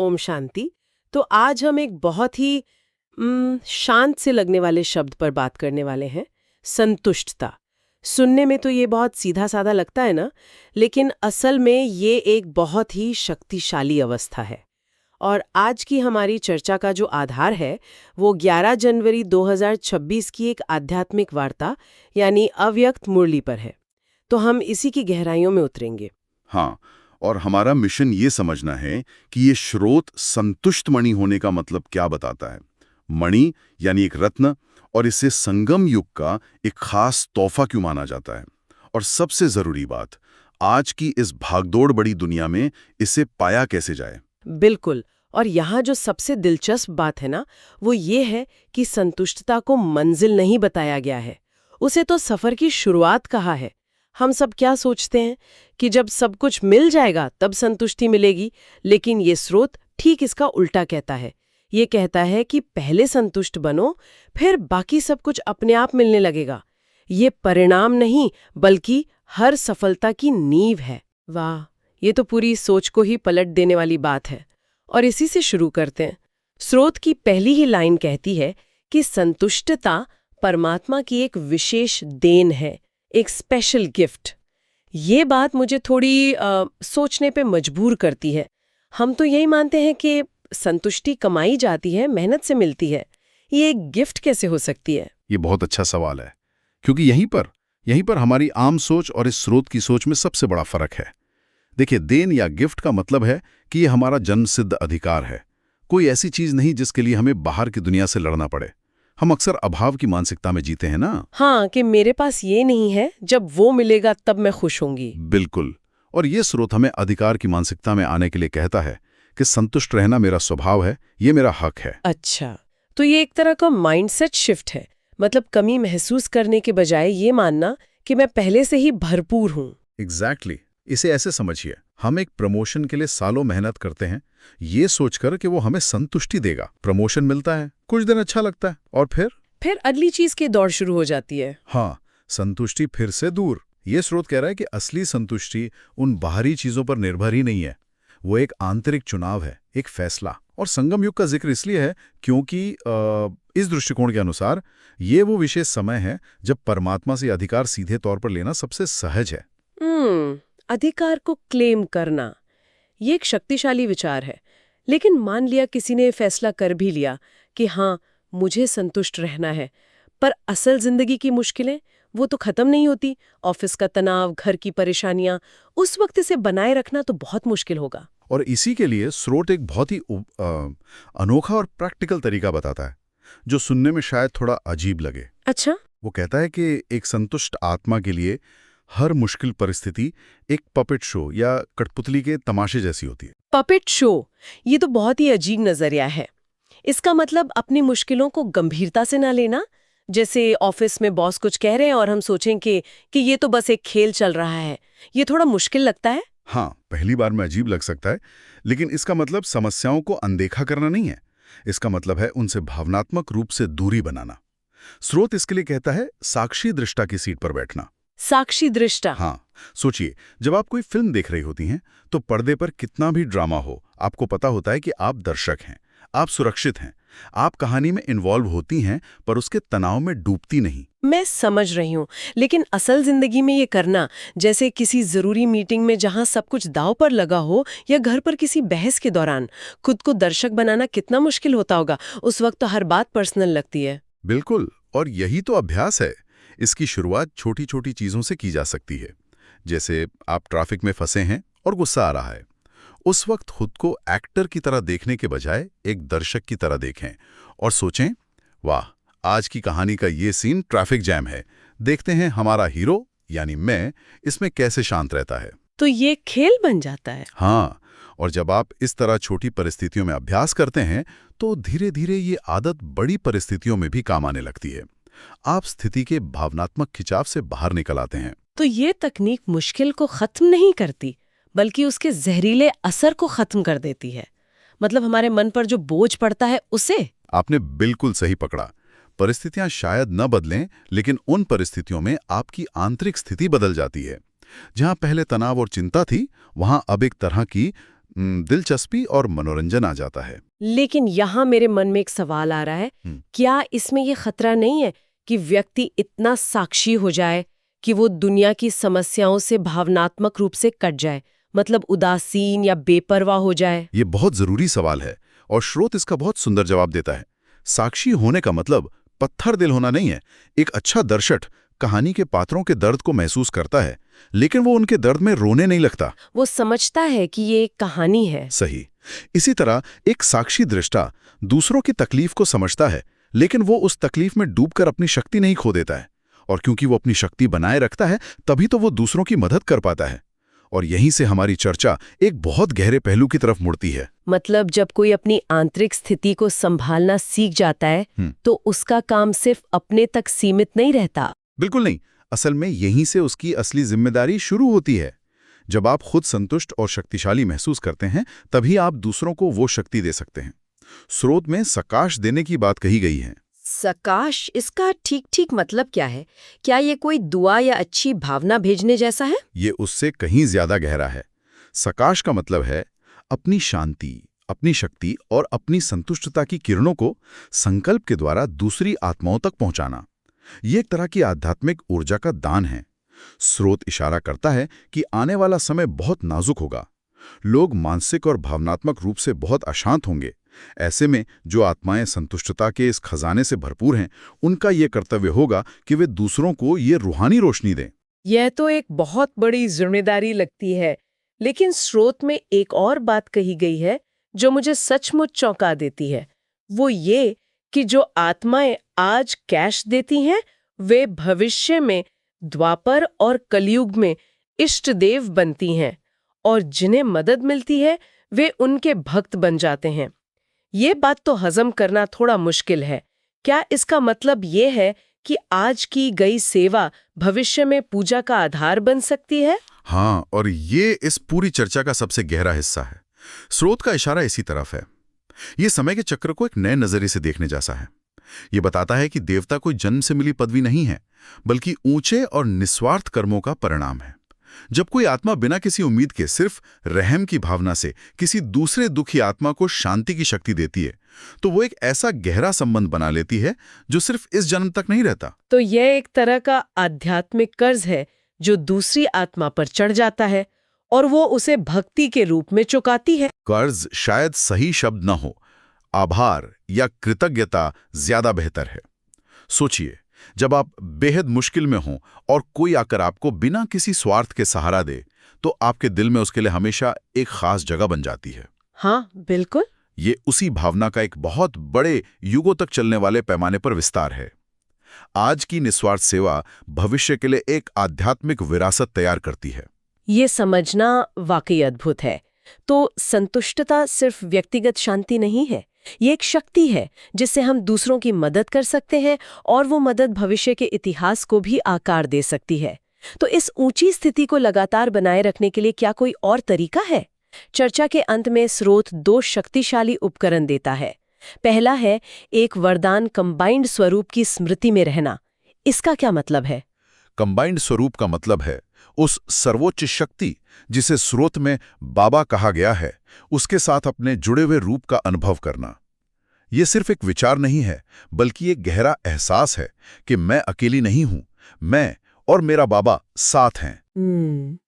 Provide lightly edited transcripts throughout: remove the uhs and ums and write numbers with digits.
ओम शांति। तो आज हम एक बहुत ही शांत से लगने वाले शब्द पर बात करने वाले हैं, संतुष्टता। सुनने में तो ये बहुत सीधा साधा लगता है ना, लेकिन असल में ये एक बहुत ही शक्तिशाली अवस्था है। और आज की हमारी चर्चा का जो आधार है वो 11 जनवरी 2026 की एक आध्यात्मिक वार्ता यानी अव्यक्त मुरली पर है। तो हम इसी की गहराइयों में उतरेंगे। हाँ, और हमारा मिशन ये समझना है कि ये स्रोत संतुष्ट मणि होने का मतलब क्या बताता है। मणि यानी एक रत्न, और इसे संगम युग का एक खास तोहफा क्यों माना जाता है। और सबसे जरूरी बात, आज की इस भागदौड़ बड़ी दुनिया में इसे पाया कैसे जाए। बिल्कुल। और यहाँ जो सबसे दिलचस्प बात है ना, वो ये है कि संतुष्टता को मंजिल नहीं बताया गया है, उसे तो सफर की शुरुआत कहा है। हम सब क्या सोचते हैं कि जब सब कुछ मिल जाएगा तब संतुष्टि मिलेगी, लेकिन ये स्रोत ठीक इसका उल्टा कहता है। ये कहता है कि पहले संतुष्ट बनो, फिर बाकी सब कुछ अपने आप मिलने लगेगा। ये परिणाम नहीं, बल्कि हर सफलता की नींव है। वाह, ये तो पूरी सोच को ही पलट देने वाली बात है। और इसी से शुरू करते हैं। स्रोत की पहली ही लाइन कहती है कि संतुष्टता परमात्मा की एक विशेष देन है, एक स्पेशल गिफ्ट। ये बात मुझे थोड़ी सोचने पे मजबूर करती है। हम तो यही मानते हैं कि संतुष्टि कमाई जाती है, मेहनत से मिलती है। ये एक गिफ्ट कैसे हो सकती है? ये बहुत अच्छा सवाल है, क्योंकि यहीं पर हमारी आम सोच और इस स्रोत की सोच में सबसे बड़ा फर्क है। देखिए, देन या गिफ्ट का मतलब है कि ये हमारा जन्मसिद्ध अधिकार है, कोई ऐसी चीज नहीं जिसके लिए हमें बाहर की दुनिया से लड़ना पड़े। हम अक्सर अभाव की मानसिकता में जीते हैं ना। हाँ, कि मेरे पास ये नहीं है, जब वो मिलेगा तब मैं खुश होंगी। बिल्कुल। और ये स्रोत हमें अधिकार की मानसिकता में आने के लिए कहता है कि संतुष्ट रहना मेरा स्वभाव है, ये मेरा हक है। अच्छा, तो ये एक तरह का माइंडसेट शिफ्ट है। मतलब कमी महसूस करने के बजाय ये मानना कि मैं पहले से ही भरपूर हूँ। एग्जैक्टली। इसे ऐसे समझिए, हम एक प्रमोशन के लिए सालों मेहनत करते हैं, ये सोचकर कि वो हमें संतुष्टि देगा। प्रमोशन मिलता है, कुछ दिन अच्छा लगता है, और फिर अगली चीज की दौड़ शुरू हो जाती है। हाँ, संतुष्टि फिर से दूर। ये स्रोत कह रहा है कि असली संतुष्टि उन बाहरी चीजों पर निर्भर ही नहीं है, वो एक आंतरिक चुनाव है, एक फैसला। और संगम युग का जिक्र इसलिए है क्योंकि इस दृष्टिकोण के अनुसार ये वो विशेष समय है जब परमात्मा से अधिकार सीधे तौर पर लेना सबसे सहज है। अधिकार को क्लेम करना, ये एक शक्तिशाली विचार है। लेकिन मान लिया किसी ने फैसला कर भी लिया कि हाँ, मुझे संतुष्ट रहना है, पर असल जिंदगी की मुश्किलें वो तो खत्म नहीं होती। ऑफिस का तनाव, घर की परेशानियां, उस वक्त इसे बनाए रखना तो बहुत मुश्किल होगा। और इसी के लिए स्रोत एक बहुत ही अनोखा और प्रैक्टिकल तरीका बताता है, जो सुनने में शायद थोड़ा अजीब लगे। अच्छा। वो कहता है कि एक संतुष्ट आत्मा के लिए हर मुश्किल परिस्थिति एक पपेट शो या कठपुतली के तमाशे जैसी होती है। पपेट शो, ये तो बहुत ही अजीब नजरिया है। इसका मतलब अपनी मुश्किलों को गंभीरता से ना लेना। जैसे ऑफिस में बॉस कुछ कह रहे हैं और हम सोचें कि ये तो बस एक खेल चल रहा है। ये थोड़ा मुश्किल लगता है। हाँ, पहली बार में अजीब लग सकता है, लेकिन इसका मतलब समस्याओं को अनदेखा करना नहीं है। इसका मतलब है उनसे भावनात्मक रूप से दूरी बनाना। स्रोत इसके लिए कहता है साक्षी दृष्टा की सीट पर बैठना। साक्षी दृष्टा। हाँ, सोचिए, जब आप कोई फिल्म देख रही होती हैं तो पर्दे पर कितना भी ड्रामा हो, आपको पता होता है कि आप दर्शक हैं, आप सुरक्षित हैं, आप कहानी में इन्वॉल्व होती हैं, पर उसके तनाव में डूबती नहीं। मैं समझ रही हूँ, लेकिन असल जिंदगी में ये करना, जैसे किसी जरूरी मीटिंग में जहाँ सब कुछ दांव पर लगा हो, या घर पर किसी बहस के दौरान खुद को दर्शक बनाना कितना मुश्किल होता होगा। उस वक्त तो हर बात पर्सनल लगती है। बिल्कुल, और यही तो अभ्यास है। इसकी शुरुआत छोटी छोटी चीजों से की जा सकती है। जैसे आप ट्रैफिक में फंसे हैं और गुस्सा आ रहा है, उस वक्त खुद को एक्टर की तरह देखने के बजाय एक दर्शक की तरह देखें और सोचें, वाह, आज की कहानी का ये सीन ट्रैफिक जैम है, देखते हैं हमारा हीरो यानी मैं इसमें कैसे शांत रहता है। तो ये खेल बन जाता है। हाँ, और जब आप इस तरह छोटी परिस्थितियों में अभ्यास करते हैं तो धीरे धीरे ये आदत बड़ी परिस्थितियों में भी काम आने लगती है। आप स्थिति के भावनात्मक खिंचाव से बाहर निकल आते हैं। तो ये तकनीक मुश्किल को खत्म नहीं करती, बल्कि उसके जहरीले असर को खत्म कर देती है। मतलब हमारे मन पर जो बोझ पड़ता है उसे। आपने बिल्कुल सही पकड़ा। परिस्थितियां शायद न बदलें, लेकिन उन परिस्थितियों में आपकी आंतरिक स्थिति बदल जाती है। जहां पहले तनाव और चिंता थी, वहां अब एक तरह की दिलचस्पी और मनोरंजन आ जाता है। लेकिन यहाँ मेरे मन में एक सवाल आ रहा है, क्या इसमें ये खतरा नहीं है कि व्यक्ति इतना साक्षी हो जाए कि वो दुनिया की समस्याओं से भावनात्मक रूप से कट जाए, मतलब उदासीन या बेपरवाह हो जाए? ये बहुत जरूरी सवाल है और स्रोत इसका बहुत सुंदर जवाब देता है। साक्षी होने का मतलब पत्थर दिल होना नहीं है। एक अच्छा दर्शक कहानी के पात्रों के दर्द को महसूस करता है, लेकिन वो उनके दर्द में रोने नहीं लगता। वो समझता है कि ये एक कहानी है। सही। इसी तरह एक साक्षी दृष्टा दूसरों की तकलीफ को समझता है, लेकिन वो उस तकलीफ में डूबकर अपनी शक्ति नहीं खो देता है। और क्योंकि वो अपनी शक्ति बनाए रखता है, तभी तो वो दूसरों की मदद कर पाता है। और यहीं से हमारी चर्चा एक बहुत गहरे पहलू की तरफ मुड़ती है। मतलब जब कोई अपनी आंतरिक स्थिति को संभालना सीख जाता है, तो उसका काम सिर्फ अपने तक सीमित नहीं रहता। बिल्कुल नहीं। असल में यहीं से उसकी असली जिम्मेदारी शुरू होती है। जब आप खुद संतुष्ट और शक्तिशाली महसूस करते हैं, तभी आप दूसरों को वो शक्ति दे सकते हैं। स्रोत में सकाश देने की बात कही गई है। सकाश, इसका ठीक मतलब क्या है? क्या ये कोई दुआ या अच्छी भावना भेजने जैसा है? ये उससे कहीं ज्यादा गहरा है। सकाश का मतलब है अपनी शांति, अपनी शक्ति और अपनी संतुष्टता की किरणों को संकल्प के द्वारा दूसरी आत्माओं तक पहुंचाना। ये एक तरह की आध्यात्मिक ऊर्जा का दान है। स्रोत इशारा करता है कि आने वाला समय बहुत नाजुक होगा। लोग मानसिक और भावनात्मक रूप से बहुत अशांत होंगे। ऐसे में जो आत्माएं संतुष्टता के इस खजाने से भरपूर हैं, उनका ये कर्तव्य होगा कि वे दूसरों को ये रूहानी रोशनी दें। यह तो एक बहुत बड़ी जिम्मेदारी लगती है। लेकिन स्रोत में एक और बात कही गई है जो मुझे सचमुच चौंका देती है। वो ये कि जो आत्माएं आज कैश देती हैं, वे भविष्य में द्वापर और कलयुग में इष्ट देव बनती हैं, और जिन्हें मदद मिलती है वे उनके भक्त बन जाते हैं। ये बात तो हजम करना थोड़ा मुश्किल है। क्या इसका मतलब ये है कि आज की गई सेवा भविष्य में पूजा का आधार बन सकती है? हाँ, और ये इस पूरी चर्चा का सबसे गहरा हिस्सा है। स्रोत का इशारा इसी तरफ है। ये समय के चक्र को एक नए नजरिए से देखने जैसा है। ये बताता है कि देवता कोई जन्म से मिली पदवी नहीं है, बल्कि ऊंचे और निस्वार्थ कर्मों का परिणाम है। जब कोई आत्मा बिना किसी उम्मीद के सिर्फ रहम की भावना से किसी दूसरे दुखी आत्मा को शांति की शक्ति देती है, तो वो एक ऐसा गहरा संबंध बना लेती है जो सिर्फ इस जन्म तक नहीं रहता। तो यह एक तरह का आध्यात्मिक कर्ज है जो दूसरी आत्मा पर चढ़ जाता है और वो उसे भक्ति के रूप में चुकाती है। कर्ज शायद सही शब्द न हो, आभार या कृतज्ञता ज्यादा बेहतर है। सोचिए, जब आप बेहद मुश्किल में हों और कोई आकर आपको बिना किसी स्वार्थ के सहारा दे, तो आपके दिल में उसके लिए हमेशा एक खास जगह बन जाती है। हाँ, बिल्कुल। ये उसी भावना का एक बहुत बड़े युगों तक चलने वाले पैमाने पर विस्तार है। आज की निस्वार्थ सेवा भविष्य के लिए एक आध्यात्मिक विरासत तैयार करती है। ये समझना वाकई अद्भुत है। तो संतुष्टता सिर्फ व्यक्तिगत शांति नहीं है, ये एक शक्ति है जिससे हम दूसरों की मदद कर सकते हैं, और वो मदद भविष्य के इतिहास को भी आकार दे सकती है। तो इस ऊंची स्थिति को लगातार बनाए रखने के लिए क्या कोई और तरीका है? चर्चा के अंत में स्रोत 2 शक्तिशाली उपकरण देता है। पहला है एक वरदान कंबाइंड स्वरूप की स्मृति में रहना। इसका क्या मतलब है? कंबाइंड स्वरूप का मतलब है उस सर्वोच्च शक्ति जिसे स्रोत में बाबा कहा गया है, उसके साथ अपने जुड़े हुए रूप का अनुभव करना। यह सिर्फ एक विचार नहीं है, बल्कि एक गहरा एहसास है कि मैं अकेली नहीं हूं, मैं और मेरा बाबा साथ हैं।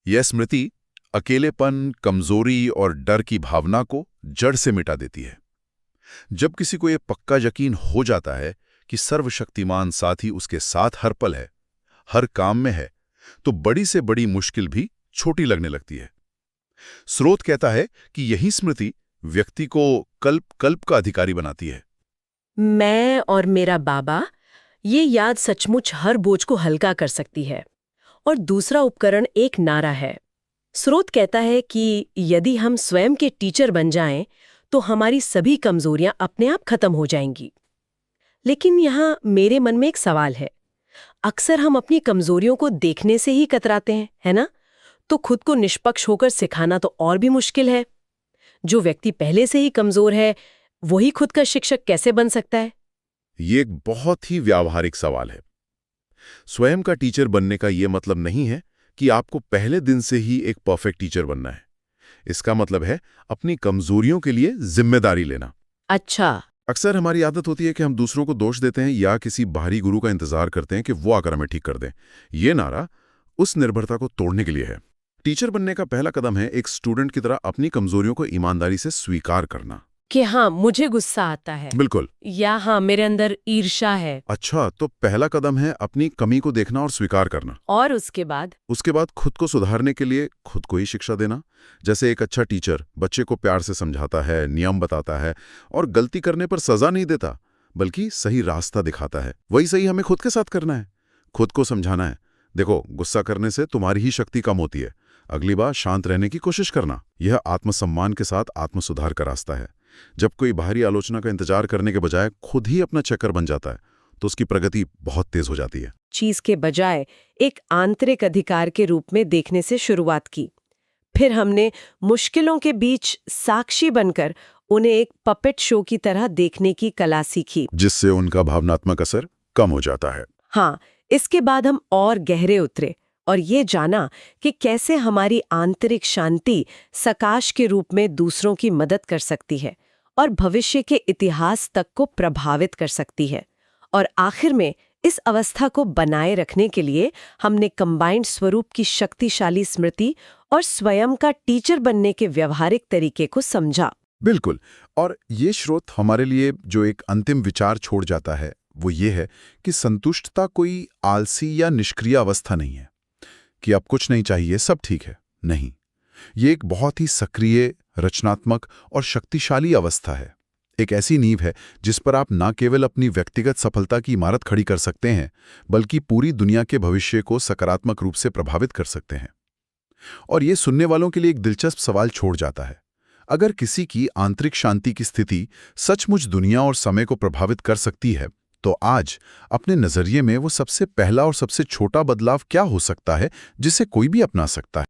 यह स्मृति अकेलेपन, कमजोरी और डर की भावना को जड़ से मिटा देती है। जब किसी को यह पक्का यकीन हो जाता है कि सर्वशक्तिमान साथी उसके साथ हर पल है, हर काम में है, तो बड़ी से बड़ी मुश्किल भी छोटी लगने लगती है। स्रोत कहता है कि यही स्मृति व्यक्ति को कल्प का अधिकारी बनाती है। मैं और मेरा बाबा, ये याद सचमुच हर बोझ को हल्का कर सकती है। और दूसरा उपकरण एक नारा है। स्रोत कहता है कि यदि हम स्वयं के टीचर बन जाएं, तो हमारी सभी कमजोरियां अपने आप खत्म हो जाएंगी। लेकिन यहाँ मेरे मन में एक सवाल है। अक्सर हम अपनी कमजोरियों को देखने से ही कतराते हैं, है ना? तो खुद को निष्पक्ष होकर सिखाना तो और भी मुश्किल है। जो व्यक्ति पहले से ही कमजोर है, वही खुद का शिक्षक कैसे बन सकता है? ये एक बहुत ही व्यावहारिक सवाल है। स्वयं का टीचर बनने का ये मतलब नहीं है कि आपको पहले दिन से ही एक परफेक्ट टीचर बनना है। इसका मतलब है अपनी कमजोरियों के लिए जिम्मेदारी लेना। अच्छा। अक्सर हमारी आदत होती है कि हम दूसरों को दोष देते हैं या किसी बाहरी गुरु का इंतजार करते हैं कि वो आकर हमें ठीक कर दें। ये नारा उस निर्भरता को तोड़ने के लिए है। टीचर बनने का पहला कदम है एक स्टूडेंट की तरह अपनी कमजोरियों को ईमानदारी से स्वीकार करना। कि हाँ, मुझे गुस्सा आता है, बिल्कुल। या हाँ, मेरे अंदर ईर्ष्या है। अच्छा, तो पहला कदम है अपनी कमी को देखना और स्वीकार करना। और उसके बाद खुद को सुधारने के लिए खुद को ही शिक्षा देना। जैसे एक अच्छा टीचर बच्चे को प्यार से समझाता है, नियम बताता है और गलती करने पर सजा नहीं देता, बल्कि सही रास्ता दिखाता है। वही सही हमें खुद के साथ करना है। खुद को समझाना है, देखो गुस्सा करने से तुम्हारी ही शक्ति कम होती है, अगली बार शांत रहने की कोशिश करना। यह आत्मसम्मान के साथ आत्मसुधार का रास्ता है। जब कोई बाहरी आलोचना का इंतजार करने के बजाय खुद ही अपना चक्कर बन जाता है तो उसकी प्रगति बहुत तेज हो जाती है। चीज के बजाय एक आंतरिक अधिकार के रूप में देखने से शुरुआत की। फिर हमने मुश्किलों के बीच साक्षी बनकर उन्हें एक पपेट शो की तरह देखने की कला सीखी, जिससे उनका भावनात्मक असर कम हो जाता है। हाँ, इसके बाद हम और गहरे उतरे और ये जाना कि कैसे हमारी आंतरिक शांति सकाश के रूप में दूसरों की मदद कर सकती है और भविष्य के इतिहास तक को प्रभावित कर सकती है। और आखिर में इस अवस्था को बनाए रखने के लिए हमने कंबाइंड स्वरूप की शक्तिशाली स्मृति और स्वयं का टीचर बनने के व्यवहारिक तरीके को समझा। बिल्कुल। और ये स्रोत हमारे लिए जो एक अंतिम विचार छोड़ जाता है वो ये है कि संतुष्टता कोई आलसी या निष्क्रिय अवस्था नहीं है कि अब कुछ नहीं चाहिए, सब ठीक है। नहीं, ये एक बहुत ही सक्रिय, रचनात्मक और शक्तिशाली अवस्था है। एक ऐसी नींव है जिस पर आप न केवल अपनी व्यक्तिगत सफलता की इमारत खड़ी कर सकते हैं, बल्कि पूरी दुनिया के भविष्य को सकारात्मक रूप से प्रभावित कर सकते हैं। और ये सुनने वालों के लिए एक दिलचस्प सवाल छोड़ जाता है। अगर किसी की आंतरिक शांति की स्थिति सचमुच दुनिया और समय को प्रभावित कर सकती है, तो आज अपने नजरिए में वो सबसे पहला और सबसे छोटा बदलाव क्या हो सकता है जिसे कोई भी अपना सकता है?